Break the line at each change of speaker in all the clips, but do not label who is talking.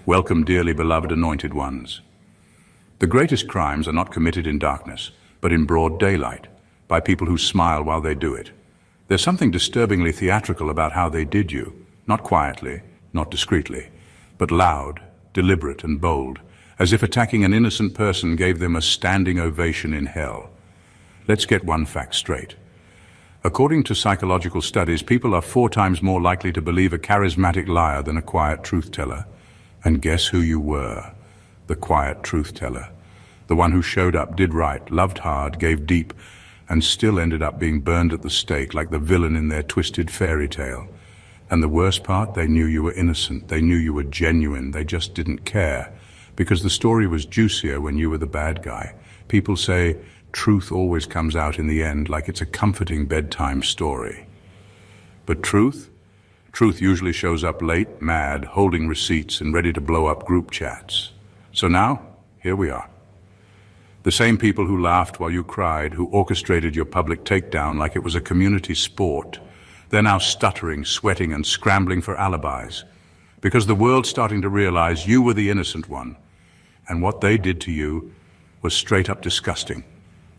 Welcome, dearly beloved anointed ones. The greatest crimes are not committed in darkness, but in broad daylight, by people who smile while they do it. There's something disturbingly theatrical about how they did you, not quietly, not discreetly, but loud, deliberate and bold, as if attacking an innocent person gave them a standing ovation in hell. Let's get one fact straight. According to psychological studies, people are 4 times more likely to believe a charismatic liar than a quiet truth-teller. And guess who you were? The quiet truth-teller. The one who showed up, did right, loved hard, gave deep, and still ended up being burned at the stake like the villain in their twisted fairy tale. And the worst part, they knew you were innocent. They knew you were genuine. They just didn't care. Because the story was juicier when you were the bad guy. People say, truth always comes out in the end, like it's a comforting bedtime story. But truth usually shows up late, mad, holding receipts and ready to blow up group chats. So now, here we are. The same people who laughed while you cried, who orchestrated your public takedown like it was a community sport, they're now stuttering, sweating and scrambling for alibis. Because the world's starting to realize you were the innocent one. And what they did to you was straight up disgusting.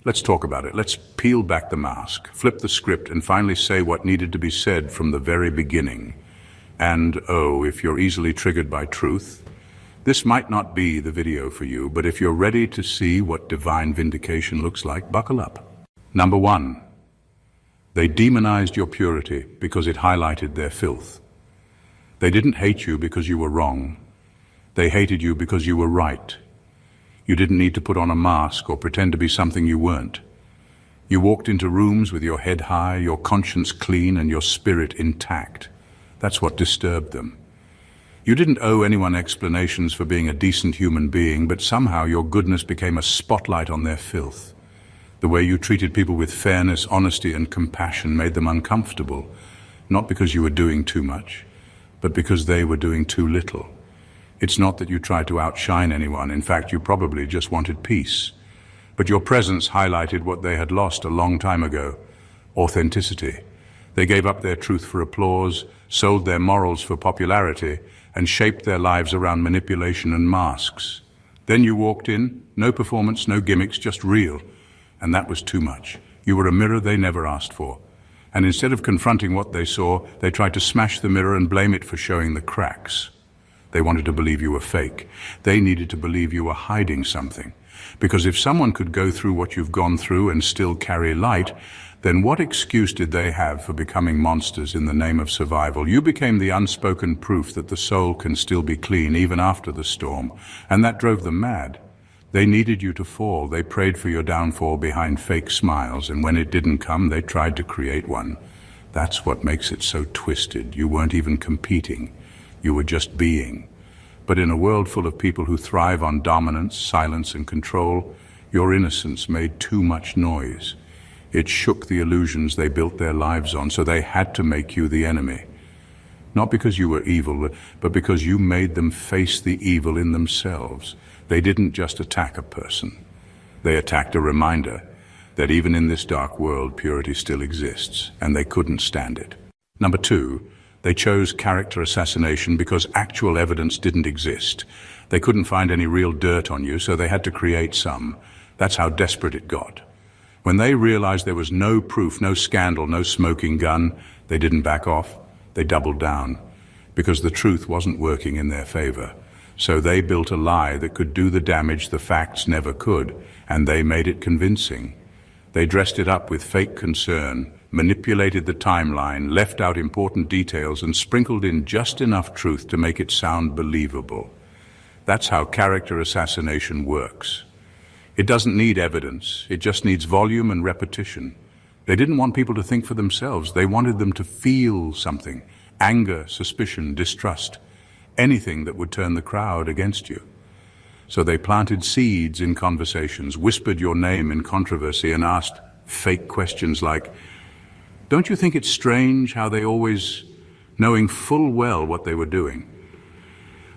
Let's talk about it. Let's peel back the mask, flip the script, and finally say what needed to be said from the very beginning. And, oh, if you're easily triggered by truth, this might not be the video for you, but if you're ready to see what divine vindication looks like, buckle up. Number 1, they demonized your purity because it highlighted their filth. They didn't hate you because you were wrong. They hated you because you were right. You didn't need to put on a mask or pretend to be something you weren't. You walked into rooms with your head high, your conscience clean, and your spirit intact. That's what disturbed them. You didn't owe anyone explanations for being a decent human being, but somehow your goodness became a spotlight on their filth. The way you treated people with fairness, honesty, and compassion made them uncomfortable, not because you were doing too much, but because they were doing too little. It's not that you tried to outshine anyone. In fact, you probably just wanted peace. But your presence highlighted what they had lost a long time ago: authenticity. They gave up their truth for applause, sold their morals for popularity, and shaped their lives around manipulation and masks. Then you walked in, no performance, no gimmicks, just real. And that was too much. You were a mirror they never asked for. And instead of confronting what they saw, they tried to smash the mirror and blame it for showing the cracks. They wanted to believe you were fake. They needed to believe you were hiding something. Because if someone could go through what you've gone through and still carry light, then what excuse did they have for becoming monsters in the name of survival? You became the unspoken proof that the soul can still be clean even after the storm, and that drove them mad. They needed you to fall. They prayed for your downfall behind fake smiles, and when it didn't come, they tried to create one. That's what makes it so twisted. You weren't even competing. You were just being. But in a world full of people who thrive on dominance, silence, and control, your innocence made too much noise. It shook the illusions they built their lives on, so they had to make you the enemy. Not because you were evil, but because you made them face the evil in themselves. They didn't just attack a person. They attacked a reminder that even in this dark world, purity still exists, and they couldn't stand it. Number 2, they chose character assassination because actual evidence didn't exist. They couldn't find any real dirt on you, so they had to create some. That's how desperate it got. When they realized there was no proof, no scandal, no smoking gun, they didn't back off. They doubled down, because the truth wasn't working in their favor. So they built a lie that could do the damage the facts never could, and they made it convincing. They dressed it up with fake concern, manipulated the timeline, left out important details, and sprinkled in just enough truth to make it sound believable. That's how character assassination works. It doesn't need evidence. It just needs volume and repetition. They didn't want people to think for themselves. They wanted them to feel something: anger, suspicion, distrust, anything that would turn the crowd against you. So they planted seeds in conversations, whispered your name in controversy, and asked fake questions like, "Don't you think it's strange how they always, knowing full well what they were doing?"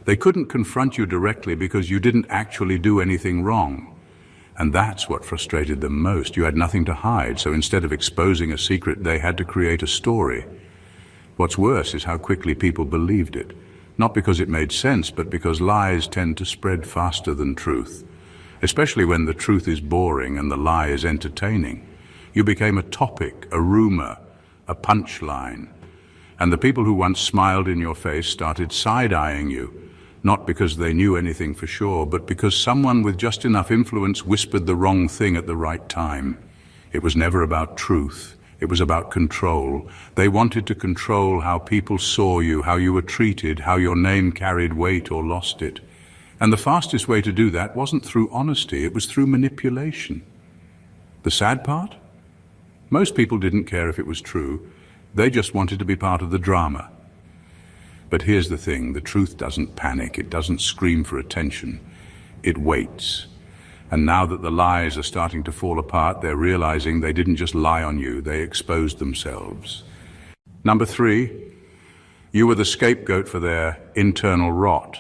They couldn't confront you directly because you didn't actually do anything wrong. And that's what frustrated them most. You had nothing to hide, so instead of exposing a secret, they had to create a story. What's worse is how quickly people believed it. not because it made sense, but because lies tend to spread faster than truth, especially when the truth is boring and the lie is entertaining. You became a topic, a rumor, a punchline. And the people who once smiled in your face started side-eyeing you, not because they knew anything for sure, but because someone with just enough influence whispered the wrong thing at the right time. It was never about truth. It was about control. They wanted to control how people saw you, how you were treated, how your name carried weight or lost it. And the fastest way to do that wasn't through honesty, it was through manipulation. The sad part? Most people didn't care if it was true. They just wanted to be part of the drama. But here's the thing, the truth doesn't panic, it doesn't scream for attention. It waits. And now that the lies are starting to fall apart, they're realizing they didn't just lie on you, they exposed themselves. Number 3, you were the scapegoat for their internal rot.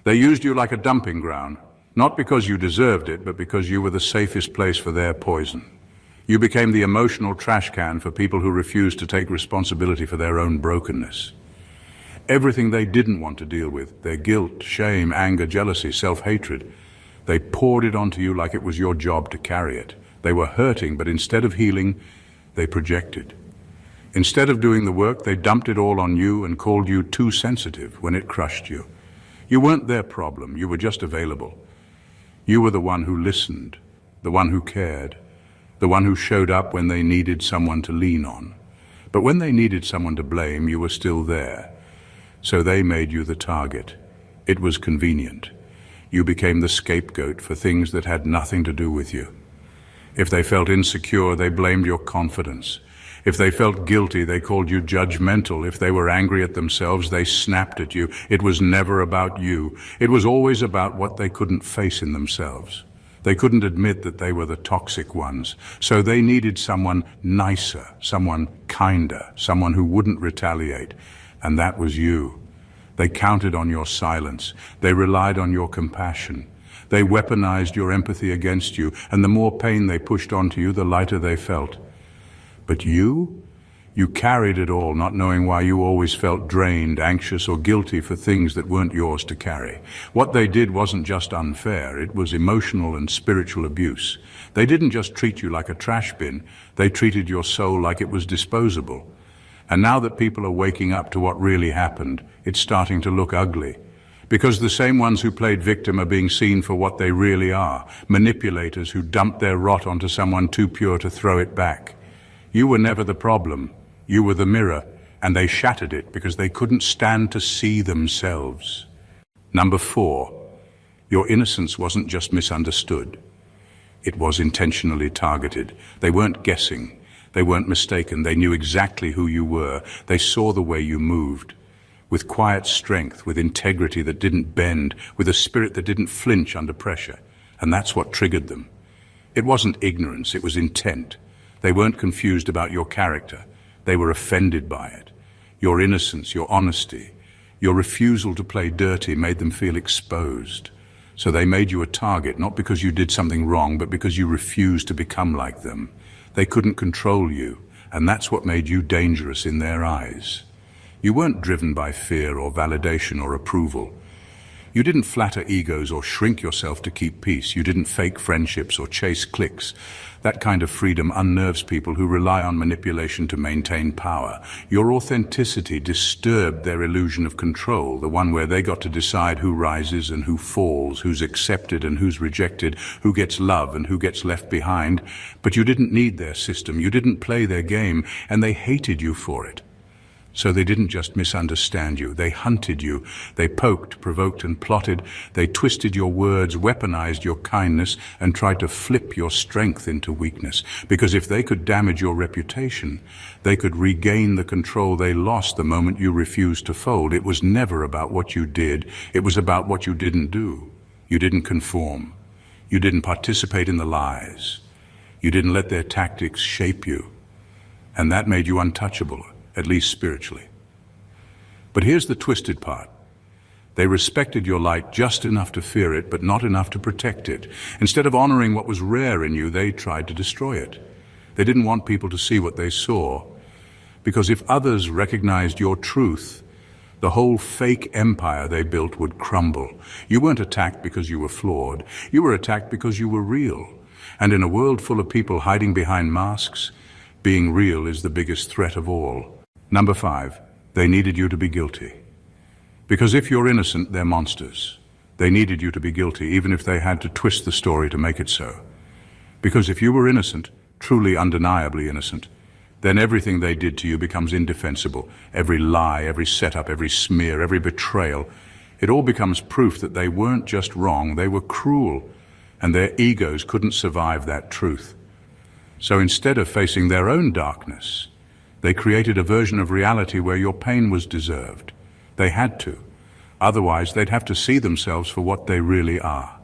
They used you like a dumping ground, not because you deserved it, but because you were the safest place for their poison. You became the emotional trash can for people who refused to take responsibility for their own brokenness. Everything they didn't want to deal with, their guilt, shame, anger, jealousy, self-hatred, they poured it onto you like it was your job to carry it. They were hurting, but instead of healing, they projected. Instead of doing the work, they dumped it all on you and called you too sensitive when it crushed you. You weren't their problem, you were just available. You were the one who listened, the one who cared, the one who showed up when they needed someone to lean on. But when they needed someone to blame, you were still there. So they made you the target. It was convenient. You became the scapegoat for things that had nothing to do with you. If they felt insecure, they blamed your confidence. If they felt guilty, they called you judgmental. If they were angry at themselves, they snapped at you. It was never about you. It was always about what they couldn't face in themselves. They couldn't admit that they were the toxic ones. So they needed someone nicer, someone kinder, someone who wouldn't retaliate. And that was you. They counted on your silence. They relied on your compassion. They weaponized your empathy against you, and the more pain they pushed onto you, the lighter they felt. But you carried it all, not knowing why you always felt drained, anxious, or guilty for things that weren't yours to carry. What they did wasn't just unfair, it was emotional and spiritual abuse. They didn't just treat you like a trash bin, they treated your soul like it was disposable. And now that people are waking up to what really happened, it's starting to look ugly. Because the same ones who played victim are being seen for what they really are, manipulators who dumped their rot onto someone too pure to throw it back. You were never the problem, you were the mirror, and they shattered it because they couldn't stand to see themselves. Number 4, your innocence wasn't just misunderstood. It was intentionally targeted. They weren't guessing. They weren't mistaken. They knew exactly who you were. They saw the way you moved. With quiet strength, with integrity that didn't bend, with a spirit that didn't flinch under pressure. And that's what triggered them. It wasn't ignorance, it was intent. They weren't confused about your character. They were offended by it. Your innocence, your honesty, your refusal to play dirty made them feel exposed. So they made you a target, not because you did something wrong, but because you refused to become like them. They couldn't control you, and that's what made you dangerous in their eyes. You weren't driven by fear or validation or approval. You didn't flatter egos or shrink yourself to keep peace. You didn't fake friendships or chase cliques. That kind of freedom unnerves people who rely on manipulation to maintain power. Your authenticity disturbed their illusion of control, the one where they got to decide who rises and who falls, who's accepted and who's rejected, who gets love and who gets left behind. But you didn't need their system, you didn't play their game, and they hated you for it. So they didn't just misunderstand you, they hunted you. They poked, provoked, and plotted. They twisted your words, weaponized your kindness, and tried to flip your strength into weakness. Because if they could damage your reputation, they could regain the control they lost the moment you refused to fold. It was never about what you did, it was about what you didn't do. You didn't conform. You didn't participate in the lies. You didn't let their tactics shape you. And that made you untouchable, at least spiritually. But here's the twisted part. They respected your light just enough to fear it, but not enough to protect it. Instead of honoring what was rare in you, they tried to destroy it. They didn't want people to see what they saw, because if others recognized your truth, The whole fake empire they built would crumble. You weren't attacked because you were flawed. You were attacked because you were real. And in a world full of people hiding behind masks, being real is the biggest threat of all. Number 5, they needed you to be guilty. Because if you're innocent, they're monsters. They needed you to be guilty, even if they had to twist the story to make it so. Because if you were innocent, truly undeniably innocent, then everything they did to you becomes indefensible. Every lie, every setup, every smear, every betrayal, it all becomes proof that they weren't just wrong, they were cruel, and their egos couldn't survive that truth. So instead of facing their own darkness, they created a version of reality where your pain was deserved. They had to. Otherwise, they'd have to see themselves for what they really are.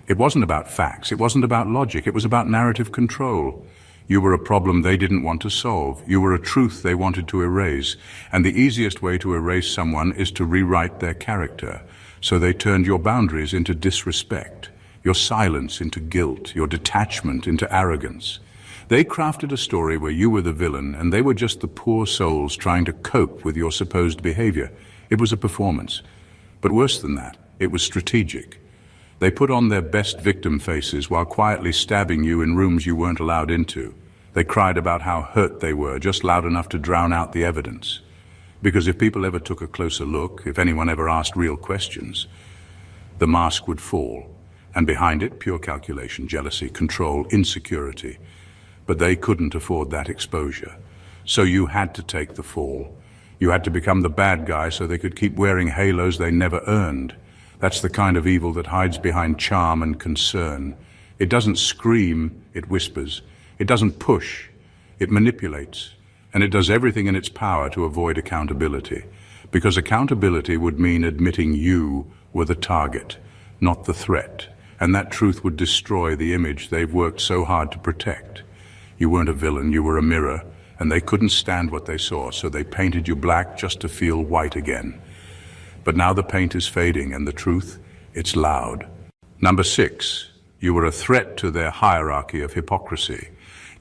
It wasn't about facts, it wasn't about logic, it was about narrative control. You were a problem they didn't want to solve. You were a truth they wanted to erase. And the easiest way to erase someone is to rewrite their character. So they turned your boundaries into disrespect, your silence into guilt, your detachment into arrogance. They crafted a story where you were the villain and they were just the poor souls trying to cope with your supposed behavior. It was a performance. But worse than that, it was strategic. They put on their best victim faces while quietly stabbing you in rooms you weren't allowed into. They cried about how hurt they were, just loud enough to drown out the evidence. Because if people ever took a closer look, if anyone ever asked real questions, the mask would fall. And behind it, pure calculation, jealousy, control, insecurity. But they couldn't afford that exposure. So you had to take the fall. You had to become the bad guy so they could keep wearing halos they never earned. That's the kind of evil that hides behind charm and concern. It doesn't scream, it whispers. It doesn't push, it manipulates. And it does everything in its power to avoid accountability. Because accountability would mean admitting you were the target, not the threat. And that truth would destroy the image they've worked so hard to protect. You weren't a villain, you were a mirror, and they couldn't stand what they saw, so they painted you black just to feel white again. But now the paint is fading, and the truth, it's loud. Number 6, you were a threat to their hierarchy of hypocrisy.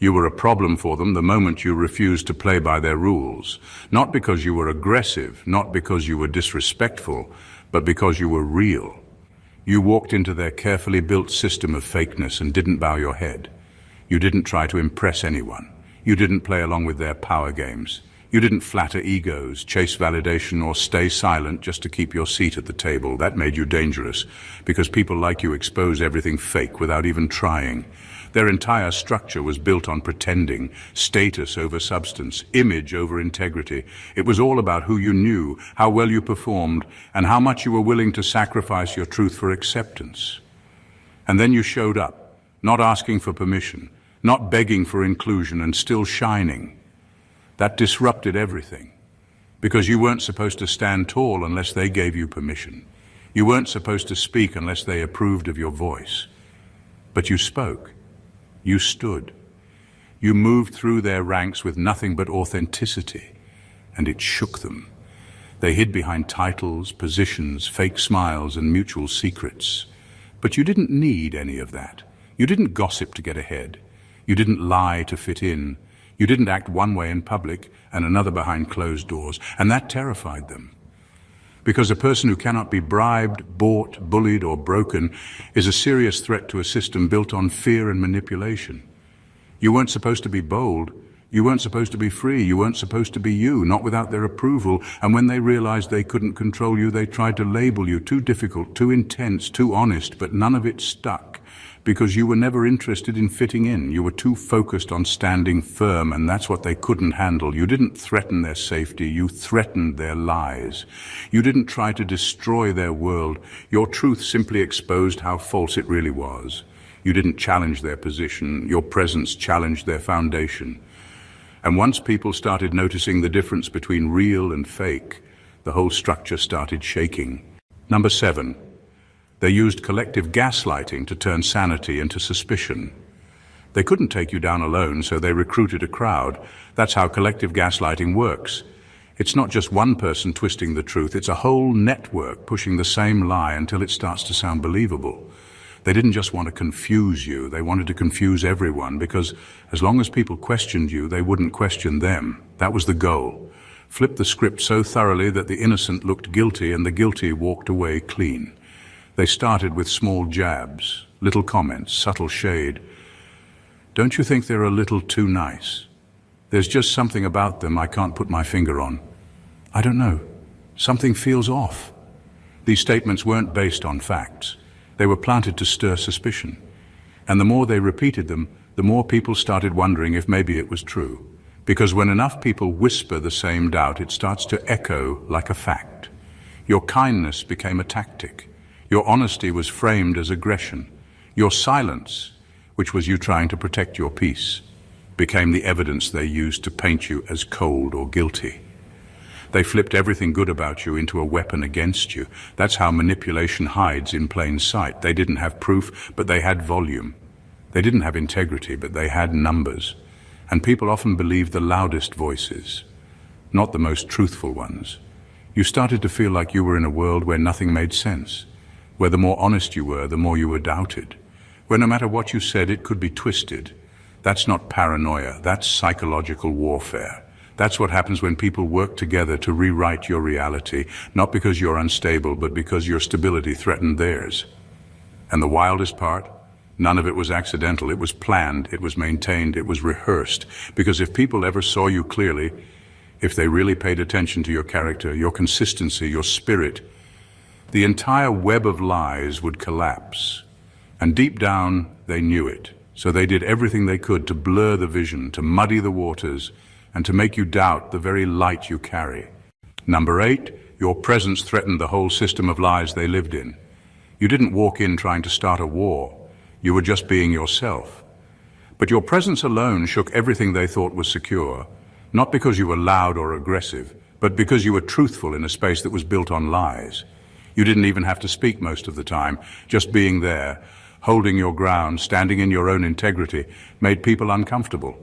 You were a problem for them the moment you refused to play by their rules. Not because you were aggressive, not because you were disrespectful, but because you were real. You walked into their carefully built system of fakeness and didn't bow your head. You didn't try to impress anyone. You didn't play along with their power games. You didn't flatter egos, chase validation, or stay silent just to keep your seat at the table. That made you dangerous, because people like you expose everything fake without even trying. Their entire structure was built on pretending, status over substance, image over integrity. It was all about who you knew, how well you performed, and how much you were willing to sacrifice your truth for acceptance. And then you showed up, not asking for permission, not begging for inclusion, and still shining. That disrupted everything, because you weren't supposed to stand tall unless they gave you permission. You weren't supposed to speak unless they approved of your voice. But you spoke. You stood. You moved through their ranks with nothing but authenticity, and it shook them. They hid behind titles, positions, fake smiles, and mutual secrets. But you didn't need any of that. You didn't gossip to get ahead. You didn't lie to fit in. You didn't act one way in public and another behind closed doors, and that terrified them. Because a person who cannot be bribed, bought, bullied, or broken is a serious threat to a system built on fear and manipulation. You weren't supposed to be bold. You weren't supposed to be free. You weren't supposed to be you, not without their approval. And when they realized they couldn't control you, they tried to label you too difficult, too intense, too honest, but none of it stuck. Because you were never interested in fitting in. You were too focused on standing firm, and that's what they couldn't handle. You didn't threaten their safety, you threatened their lies. You didn't try to destroy their world. Your truth simply exposed how false it really was. You didn't challenge their position. Your presence challenged their foundation. And once people started noticing the difference between real and fake, the whole structure started shaking. Number 7. They used collective gaslighting to turn sanity into suspicion. They couldn't take you down alone, so they recruited a crowd. That's how collective gaslighting works. It's not just one person twisting the truth, it's a whole network pushing the same lie until it starts to sound believable. They didn't just want to confuse you, they wanted to confuse everyone, because as long as people questioned you, they wouldn't question them. That was the goal. flipped the script so thoroughly that the innocent looked guilty and the guilty walked away clean. They started with small jabs, little comments, subtle shade. Don't you think they're a little too nice? There's just something about them I can't put my finger on. I don't know. Something feels off. These statements weren't based on facts. They were planted to stir suspicion. And the more they repeated them, the more people started wondering if maybe it was true. Because when enough people whisper the same doubt, it starts to echo like a fact. Your kindness became a tactic. Your honesty was framed as aggression. Your silence, which was you trying to protect your peace, became the evidence they used to paint you as cold or guilty. They flipped everything good about you into a weapon against you. That's how manipulation hides in plain sight. They didn't have proof, but they had volume. They didn't have integrity, but they had numbers. And people often believed the loudest voices, not the most truthful ones. You started to feel like you were in a world where nothing made sense, where the more honest you were, the more you were doubted, where no matter what you said, it could be twisted. That's not paranoia, that's psychological warfare. That's what happens when people work together to rewrite your reality, not because you're unstable, but because your stability threatened theirs. And the wildest part? None of it was accidental. It was planned, it was maintained, it was rehearsed. Because if people ever saw you clearly, if they really paid attention to your character, your consistency, your spirit, the entire web of lies would collapse. And deep down, they knew it. So they did everything they could to blur the vision, to muddy the waters, and to make you doubt the very light you carry. Number 8, your presence threatened the whole system of lies they lived in. You didn't walk in trying to start a war. You were just being yourself. But your presence alone shook everything they thought was secure, not because you were loud or aggressive, but because you were truthful in a space that was built on lies. You didn't even have to speak most of the time. Just being there, holding your ground, standing in your own integrity, made people uncomfortable.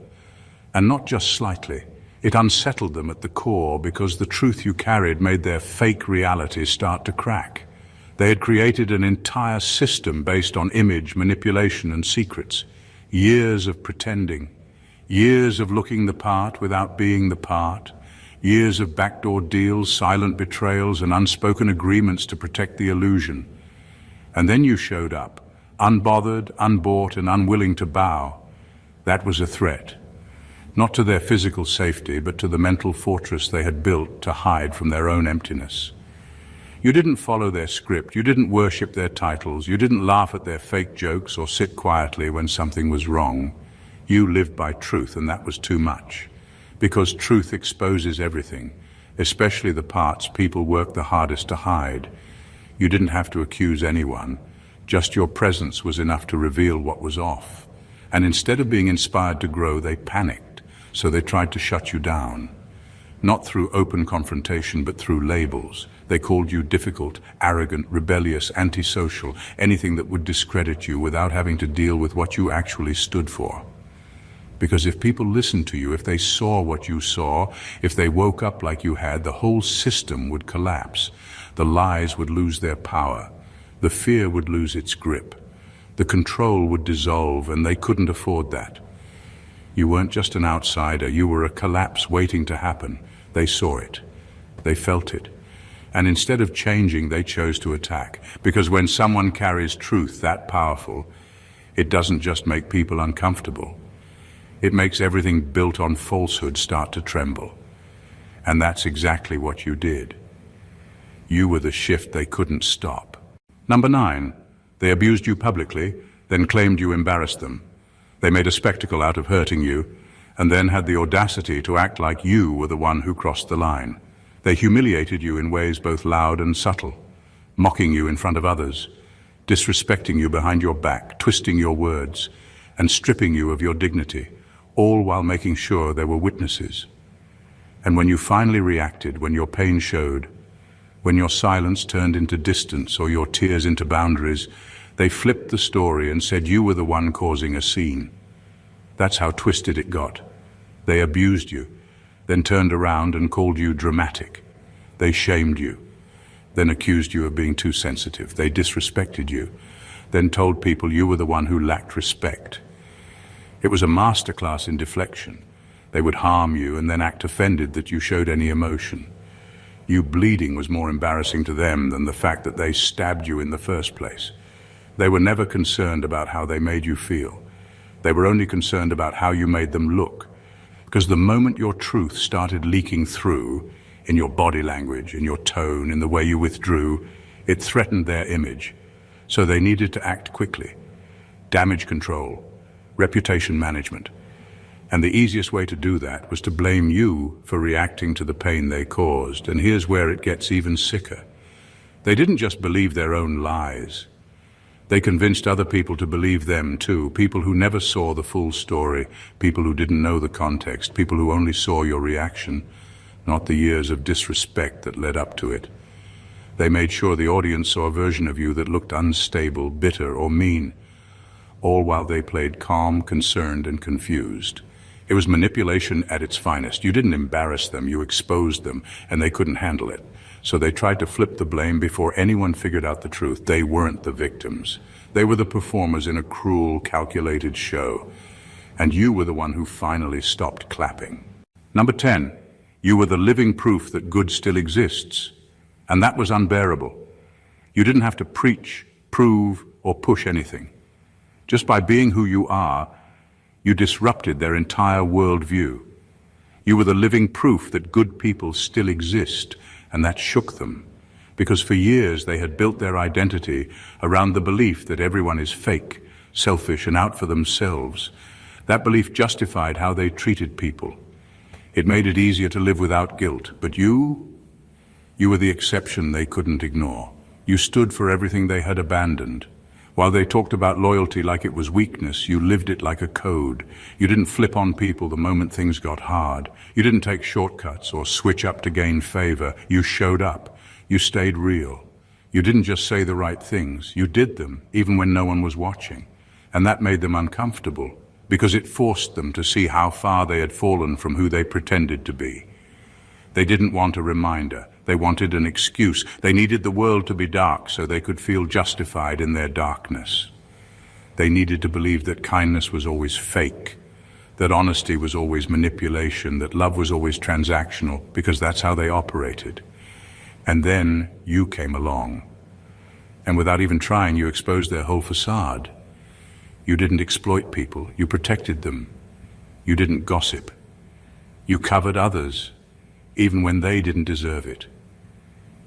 And not just slightly. It unsettled them at the core because the truth you carried made their fake reality start to crack. They had created an entire system based on image, manipulation, and secrets. Years of pretending. Years of looking the part without being the part. Years of backdoor deals, silent betrayals, and unspoken agreements to protect the illusion. And then you showed up, unbothered, unbought, and unwilling to bow. That was a threat. Not to their physical safety, but to the mental fortress they had built to hide from their own emptiness. You didn't follow their script, you didn't worship their titles, you didn't laugh at their fake jokes or sit quietly when something was wrong. You lived by truth, and that was too much. Because truth exposes everything, especially the parts people work the hardest to hide. You didn't have to accuse anyone, just your presence was enough to reveal what was off. And instead of being inspired to grow, they panicked. So they tried to shut you down. Not through open confrontation, but through labels. They called you difficult, arrogant, rebellious, antisocial, anything that would discredit you without having to deal with what you actually stood for. Because if people listened to you, if they saw what you saw, if they woke up like you had, the whole system would collapse. The lies would lose their power. The fear would lose its grip. The control would dissolve, and they couldn't afford that. You weren't just an outsider, you were a collapse waiting to happen. They saw it. They felt it. And instead of changing, they chose to attack. Because when someone carries truth that powerful, it doesn't just make people uncomfortable. It makes everything built on falsehood start to tremble. And that's exactly what you did. You were the shift they couldn't stop. Number 9, they abused you publicly, then claimed you embarrassed them. They made a spectacle out of hurting you, and then had the audacity to act like you were the one who crossed the line. They humiliated you in ways both loud and subtle, mocking you in front of others, disrespecting you behind your back, twisting your words, and stripping you of your dignity, all while making sure there were witnesses. And when you finally reacted, when your pain showed, when your silence turned into distance or your tears into boundaries, they flipped the story and said you were the one causing a scene. That's how twisted it got. They abused you, then turned around and called you dramatic. They shamed you, then accused you of being too sensitive. They disrespected you, then told people you were the one who lacked respect. It was a masterclass in deflection. They would harm you and then act offended that you showed any emotion. You bleeding was more embarrassing to them than the fact that they stabbed you in the first place. They were never concerned about how they made you feel. They were only concerned about how you made them look. Because the moment your truth started leaking through, in your body language, in your tone, in the way you withdrew, it threatened their image. So they needed to act quickly. Damage control, reputation management. And the easiest way to do that was to blame you for reacting to the pain they caused. And here's where it gets even sicker. They didn't just believe their own lies. They convinced other people to believe them too, people who never saw the full story, people who didn't know the context, people who only saw your reaction, not the years of disrespect that led up to it. They made sure the audience saw a version of you that looked unstable, bitter, or mean, all while they played calm, concerned, and confused. It was manipulation at its finest. You didn't embarrass them, you exposed them, and they couldn't handle it. So they tried to flip the blame before anyone figured out the truth. They weren't the victims. They were the performers in a cruel, calculated show. And you were the one who finally stopped clapping. Number 10, you were the living proof that good still exists. And that was unbearable. You didn't have to preach, prove, or push anything. Just by being who you are, you disrupted their entire worldview. You were the living proof that good people still exist, and that shook them, because for years they had built their identity around the belief that everyone is fake, selfish, and out for themselves. That belief justified how they treated people. It made it easier to live without guilt, but you were the exception they couldn't ignore. You stood for everything they had abandoned. While they talked about loyalty like it was weakness, you lived it like a code. You didn't flip on people the moment things got hard. You didn't take shortcuts or switch up to gain favor. You showed up. You stayed real. You didn't just say the right things. You did them, even when no one was watching. And that made them uncomfortable, because it forced them to see how far they had fallen from who they pretended to be. They didn't want a reminder. They wanted an excuse. They needed the world to be dark so they could feel justified in their darkness. They needed to believe that kindness was always fake, that honesty was always manipulation, that love was always transactional, because that's how they operated. And then you came along. And without even trying, you exposed their whole facade. You didn't exploit people. You protected them. You didn't gossip. You covered others, even when they didn't deserve it.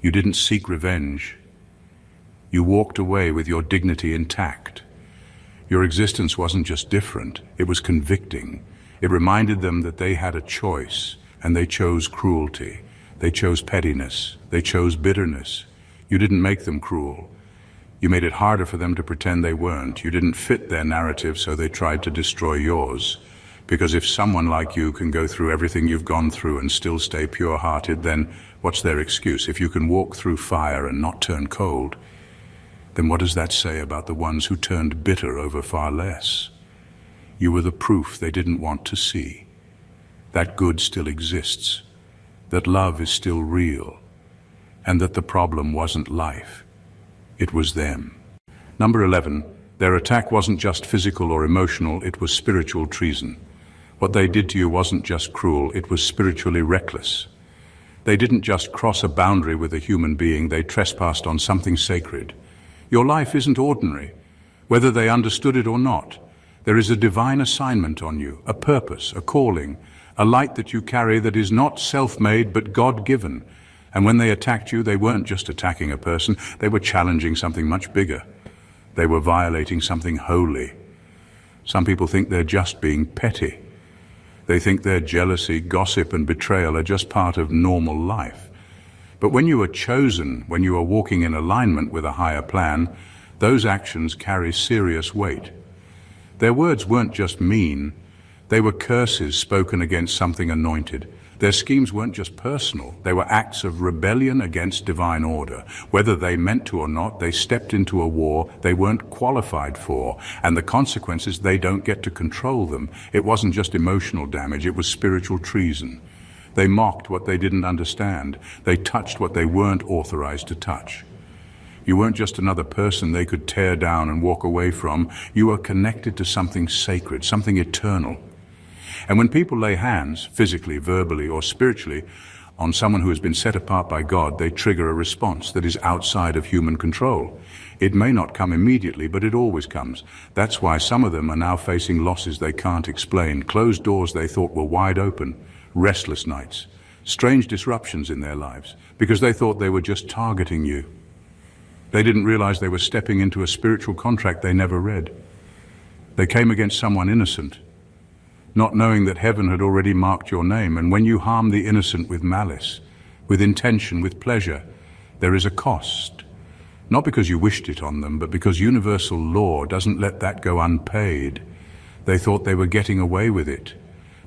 You didn't seek revenge. You walked away with your dignity intact. Your existence wasn't just different, it was convicting. It reminded them that they had a choice, and they chose cruelty. They chose pettiness. They chose bitterness. You didn't make them cruel. You made it harder for them to pretend they weren't. You didn't fit their narrative, so they tried to destroy yours. Because if someone like you can go through everything you've gone through and still stay pure-hearted, then what's their excuse? If you can walk through fire and not turn cold, then what does that say about the ones who turned bitter over far less? You were the proof they didn't want to see. That good still exists, that love is still real, and that the problem wasn't life. It was them. Number 11, their attack wasn't just physical or emotional, it was spiritual treason. What they did to you wasn't just cruel, it was spiritually reckless. They didn't just cross a boundary with a human being, they trespassed on something sacred. Your life isn't ordinary, whether they understood it or not. There is a divine assignment on you, a purpose, a calling, a light that you carry that is not self-made but God-given. And when they attacked you, they weren't just attacking a person, they were challenging something much bigger. They were violating something holy. Some people think they're just being petty. They think their jealousy, gossip, and betrayal are just part of normal life. But when you are chosen, when you are walking in alignment with a higher plan, those actions carry serious weight. Their words weren't just mean, they were curses spoken against something anointed. Their schemes weren't just personal, they were acts of rebellion against divine order. Whether they meant to or not, they stepped into a war they weren't qualified for, and the consequences, they don't get to control them. It wasn't just emotional damage, it was spiritual treason. They mocked what they didn't understand. They touched what they weren't authorized to touch. You weren't just another person they could tear down and walk away from. You were connected to something sacred, something eternal. And when people lay hands, physically, verbally, or spiritually, on someone who has been set apart by God, they trigger a response that is outside of human control. It may not come immediately, but it always comes. That's why some of them are now facing losses they can't explain, closed doors they thought were wide open, restless nights, strange disruptions in their lives, because they thought they were just targeting you. They didn't realize they were stepping into a spiritual contract they never read. They came against someone innocent, not knowing that heaven had already marked your name. And when you harm the innocent with malice, with intention, with pleasure, there is a cost. Not because you wished it on them, but because universal law doesn't let that go unpaid. They thought they were getting away with it.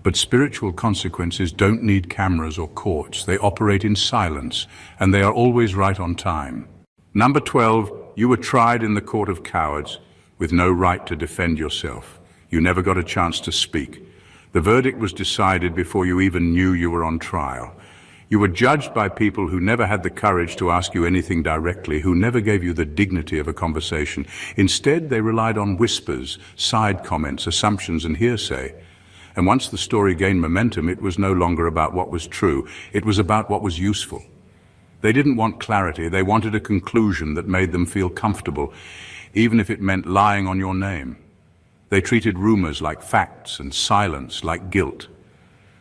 But spiritual consequences don't need cameras or courts. They operate in silence, and they are always right on time. Number 12, you were tried in the court of cowards with no right to defend yourself. You never got a chance to speak. The verdict was decided before you even knew you were on trial. You were judged by people who never had the courage to ask you anything directly, who never gave you the dignity of a conversation. Instead, they relied on whispers, side comments, assumptions, and hearsay. And once the story gained momentum, it was no longer about what was true. It was about what was useful. They didn't want clarity. They wanted a conclusion that made them feel comfortable, even if it meant lying on your name. They treated rumors like facts and silence like guilt.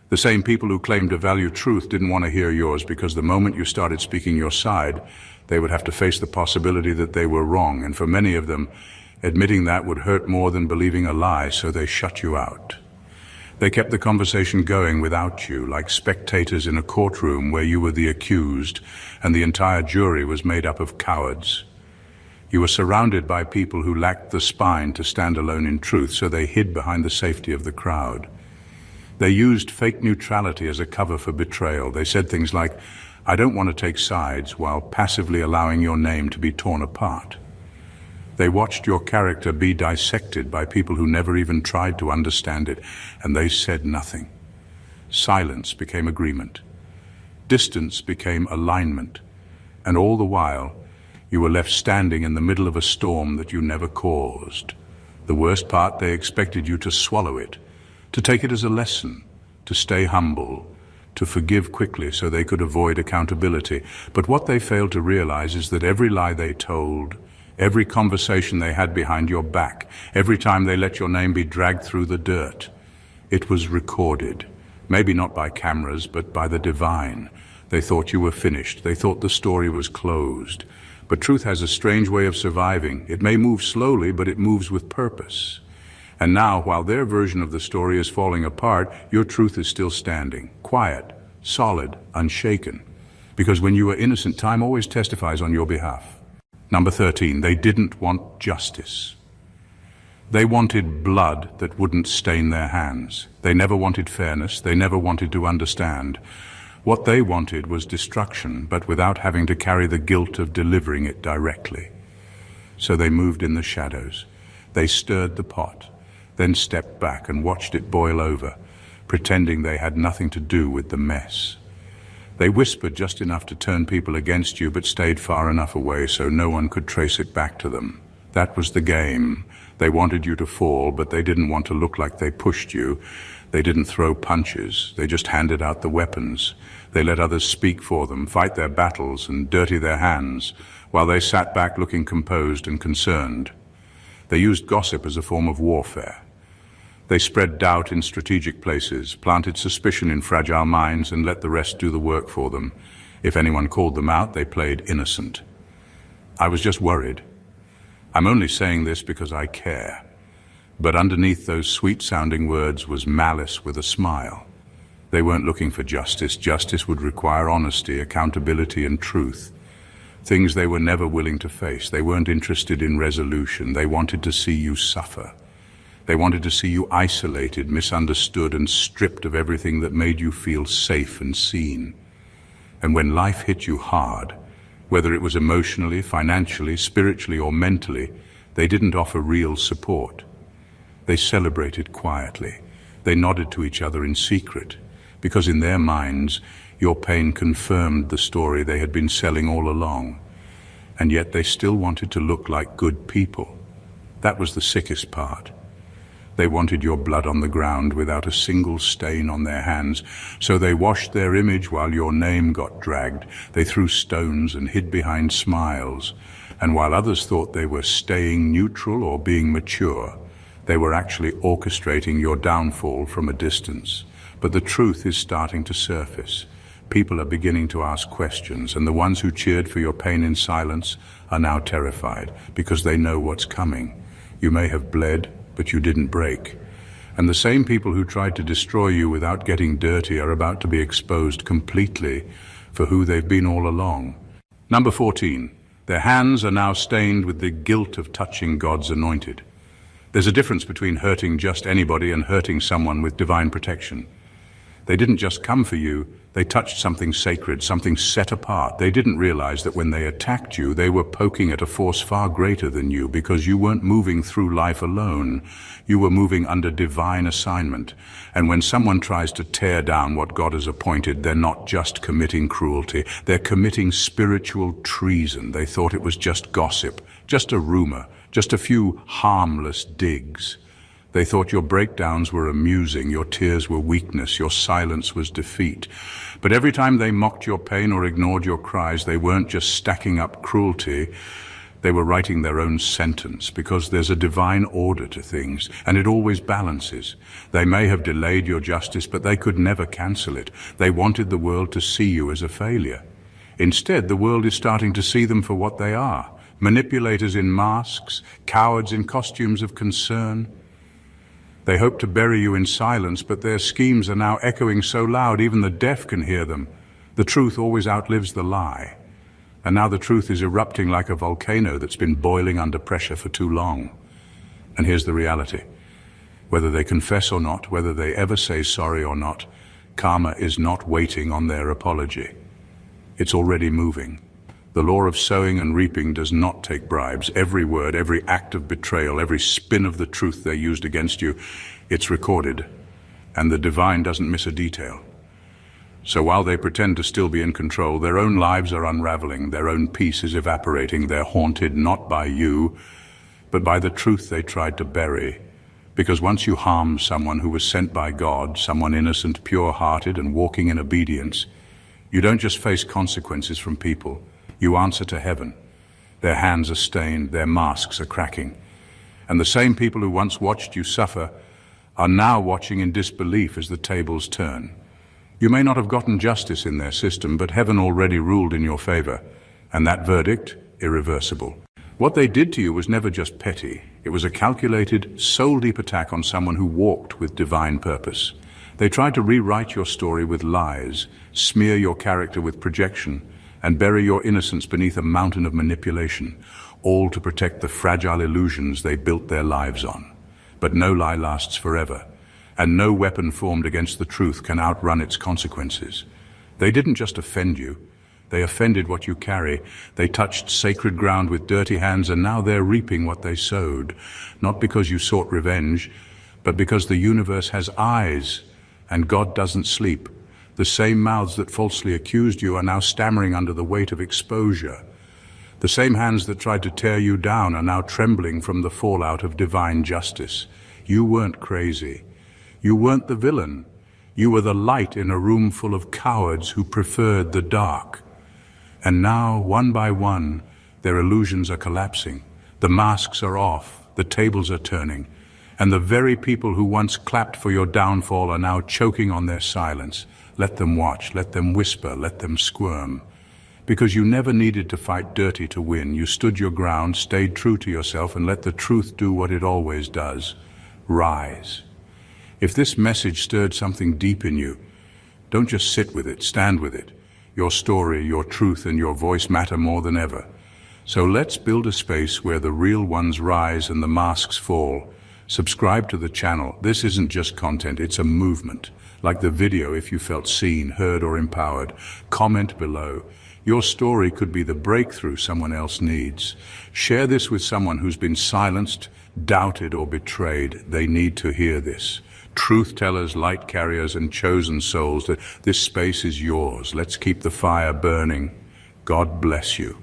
The same people who claimed to value truth didn't want to hear yours, because the moment you started speaking your side, they would have to face the possibility that they were wrong. And for many of them, admitting that would hurt more than believing a lie, so they shut you out. They kept the conversation going without you, like spectators in a courtroom where you were the accused and the entire jury was made up of cowards. You were surrounded by people who lacked the spine to stand alone in truth, so they hid behind the safety of the crowd. They used fake neutrality as a cover for betrayal. They said things like, "I don't want to take sides," while passively allowing your name to be torn apart. They watched your character be dissected by people who never even tried to understand it, and they said nothing. Silence became agreement. Distance became alignment. And all the while, you were left standing in the middle of a storm that you never caused. The worst part, they expected you to swallow it, to take it as a lesson, to stay humble, to forgive quickly so they could avoid accountability. But what they failed to realize is that every lie they told, every conversation they had behind your back, every time they let your name be dragged through the dirt, it was recorded. Maybe not by cameras, but by the divine. They thought you were finished. They thought the story was closed. But truth has a strange way of surviving. It may move slowly, but it moves with purpose. And now, while their version of the story is falling apart, your truth is still standing, quiet, solid, unshaken. Because when you are innocent, time always testifies on your behalf. Number 13, they didn't want justice. They wanted blood that wouldn't stain their hands. They never wanted fairness. They never wanted to understand. What they wanted was destruction, but without having to carry the guilt of delivering it directly. So they moved in the shadows. They stirred the pot, then stepped back and watched it boil over, pretending they had nothing to do with the mess. They whispered just enough to turn people against you, but stayed far enough away so no one could trace it back to them. That was the game. They wanted you to fall, but they didn't want to look like they pushed you. They didn't throw punches. They just handed out the weapons. They let others speak for them, fight their battles, and dirty their hands, while they sat back looking composed and concerned. They used gossip as a form of warfare. They spread doubt in strategic places, planted suspicion in fragile minds, and let the rest do the work for them. If anyone called them out, they played innocent. I was just worried. I'm only saying this because I care. But underneath those sweet-sounding words was malice with a smile. They weren't looking for justice. Justice would require honesty, accountability, and truth. Things they were never willing to face. They weren't interested in resolution. They wanted to see you suffer. They wanted to see you isolated, misunderstood, and stripped of everything that made you feel safe and seen. And when life hit you hard, whether it was emotionally, financially, spiritually, or mentally, they didn't offer real support. They celebrated quietly. They nodded to each other in secret, because in their minds, your pain confirmed the story they had been selling all along. And yet they still wanted to look like good people. That was the sickest part. They wanted your blood on the ground without a single stain on their hands, so they washed their image while your name got dragged. They threw stones and hid behind smiles, and while others thought they were staying neutral or being mature, they were actually orchestrating your downfall from a distance. But the truth is starting to surface. People are beginning to ask questions, and the ones who cheered for your pain in silence are now terrified because they know what's coming. You may have bled, but you didn't break. And the same people who tried to destroy you without getting dirty are about to be exposed completely for who they've been all along. Number 14. Their hands are now stained with the guilt of touching God's anointed. There's a difference between hurting just anybody and hurting someone with divine protection. They didn't just come for you, they touched something sacred, something set apart. They didn't realize that when they attacked you, they were poking at a force far greater than you, because you weren't moving through life alone. You were moving under divine assignment. And when someone tries to tear down what God has appointed, they're not just committing cruelty, they're committing spiritual treason. They thought it was just gossip, just a rumor, just a few harmless digs. They thought your breakdowns were amusing, your tears were weakness, your silence was defeat. But every time they mocked your pain or ignored your cries, they weren't just stacking up cruelty, they were writing their own sentence, because there's a divine order to things, and it always balances. They may have delayed your justice, but they could never cancel it. They wanted the world to see you as a failure. Instead, the world is starting to see them for what they are: manipulators in masks, cowards in costumes of concern. They hope to bury you in silence, but their schemes are now echoing so loud even the deaf can hear them. The truth always outlives the lie. And now the truth is erupting like a volcano that's been boiling under pressure for too long. And here's the reality. Whether they confess or not, whether they ever say sorry or not, karma is not waiting on their apology. It's already moving. The law of sowing and reaping does not take bribes. Every word, every act of betrayal, every spin of the truth they used against you, it's recorded. And the divine doesn't miss a detail. So while they pretend to still be in control, their own lives are unraveling, their own peace is evaporating. They're haunted not by you, but by the truth they tried to bury. Because once you harm someone who was sent by God, someone innocent, pure-hearted, and walking in obedience, you don't just face consequences from people. You answer to heaven. Their hands are stained, their masks are cracking. And the same people who once watched you suffer are now watching in disbelief as the tables turn. You may not have gotten justice in their system, but heaven already ruled in your favor, and that verdict, irreversible. What they did to you was never just petty. It was a calculated, soul-deep attack on someone who walked with divine purpose. They tried to rewrite your story with lies, smear your character with projection, and bury your innocence beneath a mountain of manipulation, all to protect the fragile illusions they built their lives on. But no lie lasts forever, and no weapon formed against the truth can outrun its consequences. They didn't just offend you, they offended what you carry. They touched sacred ground with dirty hands, and now they're reaping what they sowed, not because you sought revenge, but because the universe has eyes, and God doesn't sleep. The same mouths that falsely accused you are now stammering under the weight of exposure. The same hands that tried to tear you down are now trembling from the fallout of divine justice. You weren't crazy. You weren't the villain. You were the light in a room full of cowards who preferred the dark. And now, one by one, their illusions are collapsing. The masks are off, the tables are turning, and the very people who once clapped for your downfall are now choking on their silence. Let them watch, let them whisper, let them squirm. Because you never needed to fight dirty to win. You stood your ground, stayed true to yourself, and let the truth do what it always does: rise. If this message stirred something deep in you, don't just sit with it, stand with it. Your story, your truth, and your voice matter more than ever. So let's build a space where the real ones rise and the masks fall. Subscribe to the channel. This isn't just content, it's a movement. Like the video if you felt seen, heard, or empowered. Comment below. Your story could be the breakthrough someone else needs. Share this with someone who's been silenced, doubted, or betrayed. They need to hear this. Truth tellers, light carriers, and chosen souls, that this space is yours. Let's keep the fire burning. God bless you.